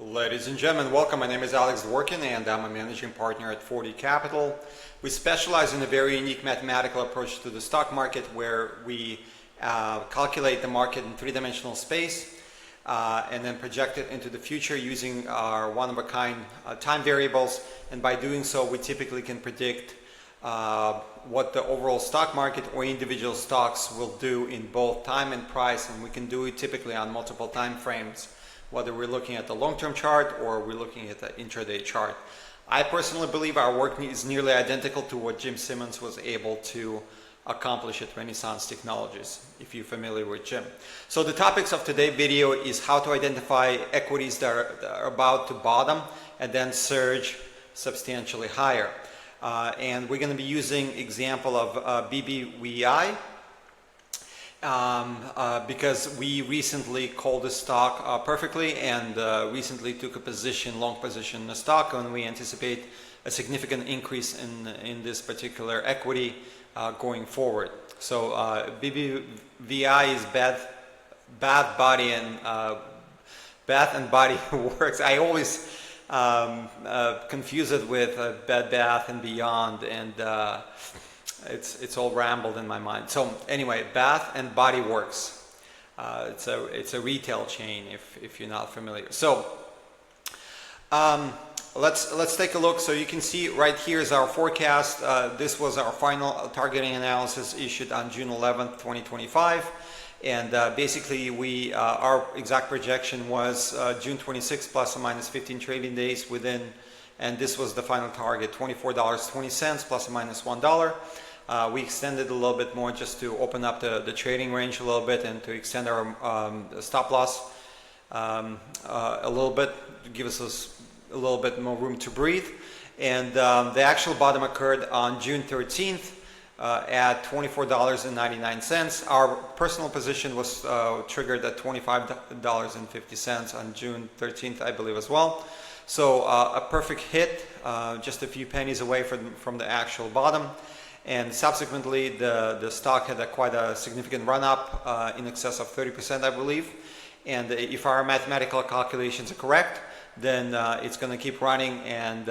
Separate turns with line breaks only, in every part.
Ladies and gentlemen, welcome. My name is Alex Dworkin and I'm a managing partner at 40 Capital. We specialize in a very unique mathematical approach to the stock market where we calculate the market in three-dimensional space and then project it into the future using our one-of-a-kind time variables. And by doing so, we typically can predict what the overall stock market or individual stocks will do in both time and price, and we can do it typically on multiple time frames, whether we're looking at the long-term chart or we're looking at the intraday chart. I personally believe our work is nearly identical to what Jim Simmons was able to accomplish at Renaissance Technologies, if you're familiar with Jim. So the topics of today's video is how to identify equities that are about to bottom and then surge substantially higher. And we're going to be using example of BBWI. Because we recently called the stock perfectly and recently took a long position in the stock, and we anticipate a significant increase in this particular equity going forward. So BBWI is Bath and Body Works. I always confuse it with Bed Bath and Beyond, and it's all rambled in my mind. So anyway, Bath and Body Works. It's a retail chain if you're not familiar. So let's take a look. So you can see right here is our forecast. This was our final targeting analysis issued on June 11th, 2025. And basically our exact projection was June 26 plus or minus 15 trading days within, and this was the final target, $24.20 plus or minus $1. We extended a little bit more just to open up the trading range a little bit and to extend our stop loss a little bit, to give us a little bit more room to breathe. And the actual bottom occurred on June 13th at $24.99. Our personal position was triggered at $25.50 on June 13th, I believe, as well. So a perfect hit, just a few pennies away from the actual bottom. And subsequently, the stock had quite a significant run-up in excess of 30%, I believe. And if our mathematical calculations are correct, then it's going to keep running and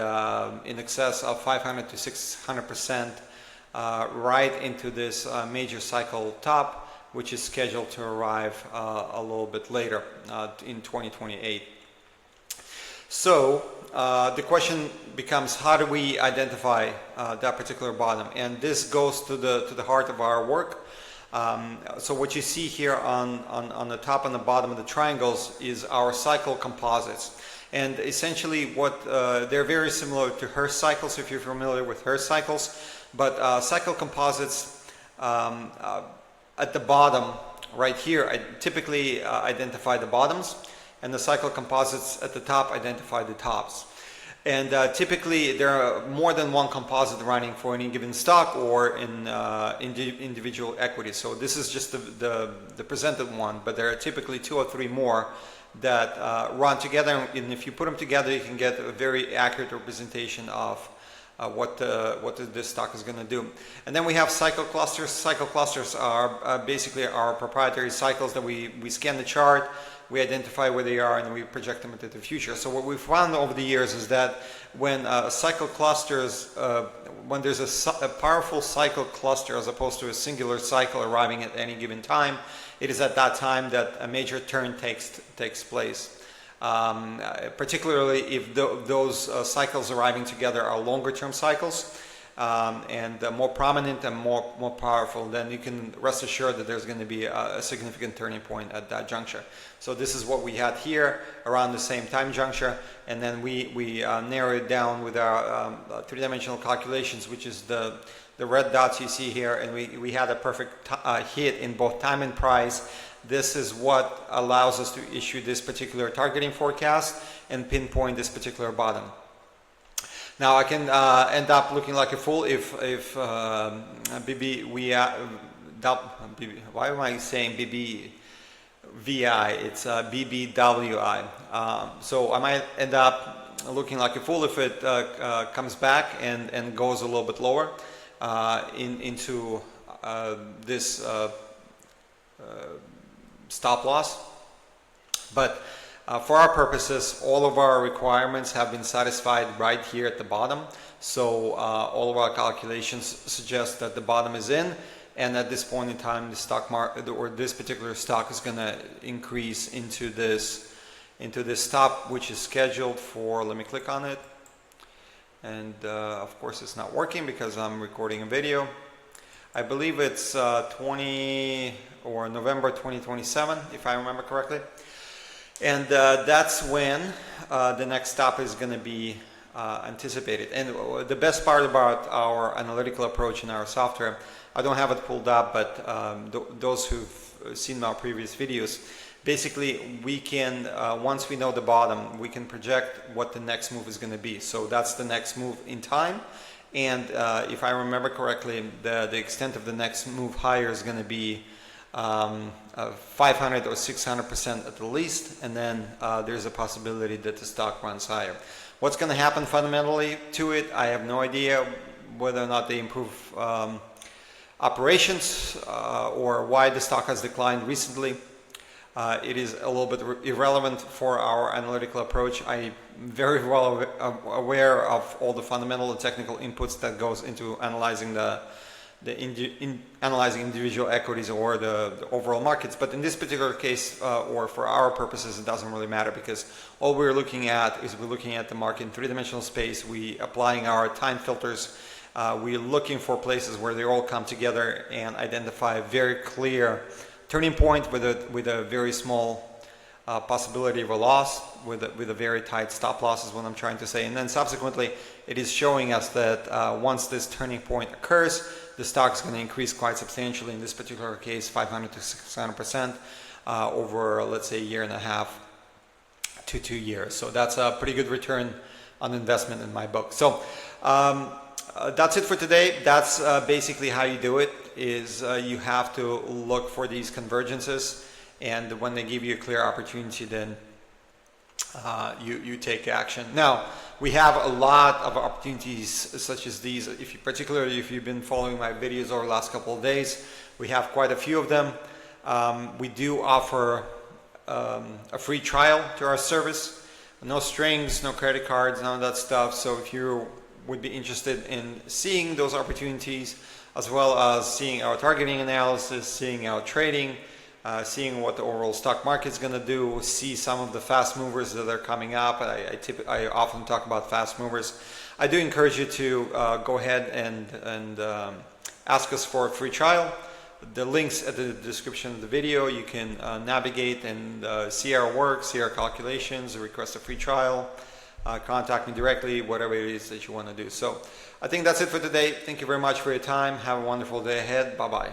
in excess of 500 to 600% right into this major cycle top, which is scheduled to arrive a little bit later in 2028. So the question becomes, how do we identify that particular bottom? And this goes to the heart of our work. So what you see here on the top and the bottom of the triangles is our cycle composites. And essentially they're very similar to Hurst cycles, if you're familiar with Hurst cycles. But cycle composites at the bottom right here, I typically identify the bottoms, and the cycle composites at the top identify the tops. And typically there are more than one composite running for any given stock or in individual equities. So this is just the presented one, but there are typically two or three more that run together, and if you put them together you can get a very accurate representation of what this stock is going to do. And then we have cycle clusters. Cycle clusters are basically our proprietary cycles that we scan the chart, we identify where they are, and we project them into the future. So what we've found over the years is that when cycle clusters, when there's a powerful cycle cluster as opposed to a singular cycle arriving at any given time, it is at that time that a major turn takes place. Particularly if those cycles arriving together are longer term cycles and more prominent and more powerful, then you can rest assured that there's going to be a significant turning point at that juncture. So this is what we had here around the same time juncture, and then we narrow it down with our three-dimensional calculations, which is the red dots you see here, and we had a perfect hit in both time and price. This is what allows us to issue this particular targeting forecast and pinpoint this particular bottom. Now I can end up looking like a fool if why am I saying BBWI? It's BBWI. So I might end up looking like a fool if it comes back and goes a little bit lower into this stop loss. But For our purposes, all of our requirements have been satisfied right here at the bottom. So all of our calculations suggest that the bottom is in, and at this point in time, the stock market or this particular stock is going to increase into this stop, which is scheduled for. Let me click on it, and of course it's not working because I'm recording a video. I believe it's November 2027, if I remember correctly. And that's when the next stop is going to be anticipated. And the best part about our analytical approach in our software, I don't have it pulled up, but those who've seen our previous videos, basically we can, once we know the bottom, we can project what the next move is going to be. So that's the next move in time. And if I remember correctly, the extent of the next move higher is going to be 500 or 600% at the least, and then there's a possibility that the stock runs higher. What's going to happen fundamentally to it, I have no idea. Whether or not they improve operations or why the stock has declined recently, it is a little bit irrelevant for our analytical approach. I'm very well aware of all the fundamental and technical inputs that goes into analyzing analyzing individual equities or the overall markets, but in this particular case, or for our purposes, it doesn't really matter, because all we're looking at is we're looking at the market in three-dimensional space. We applying our time filters. We're looking for places where they all come together and identify a very clear turning point with a very small possibility of a loss, with a very tight stop loss is what I'm trying to say. And then subsequently, it is showing us that once this turning point occurs, the stock is going to increase quite substantially. In this particular case, 500 to 600% over, let's say, a year and a half to 2 years. So that's a pretty good return on investment in my book. So that's it for today. That's basically how you do it. Is you have to look for these convergences, and when they give you a clear opportunity, then you take action. Now, we have a lot of opportunities such as these. Particularly if you've been following my videos over the last couple of days, we have quite a few of them. We do offer a free trial to our service. No strings, no credit cards, none of that stuff. So if you would be interested in seeing those opportunities, as well as seeing our targeting analysis, seeing our trading, seeing what the overall stock market is going to do, see some of the fast movers that are coming up. I often talk about fast movers. I do encourage you to go ahead and ask us for a free trial. The links at the description of the video. You can navigate and see our work, see our calculations, request a free trial, contact me directly, whatever it is that you want to do. So I think that's it for today. Thank you very much for your time. Have a wonderful day ahead. Bye-bye.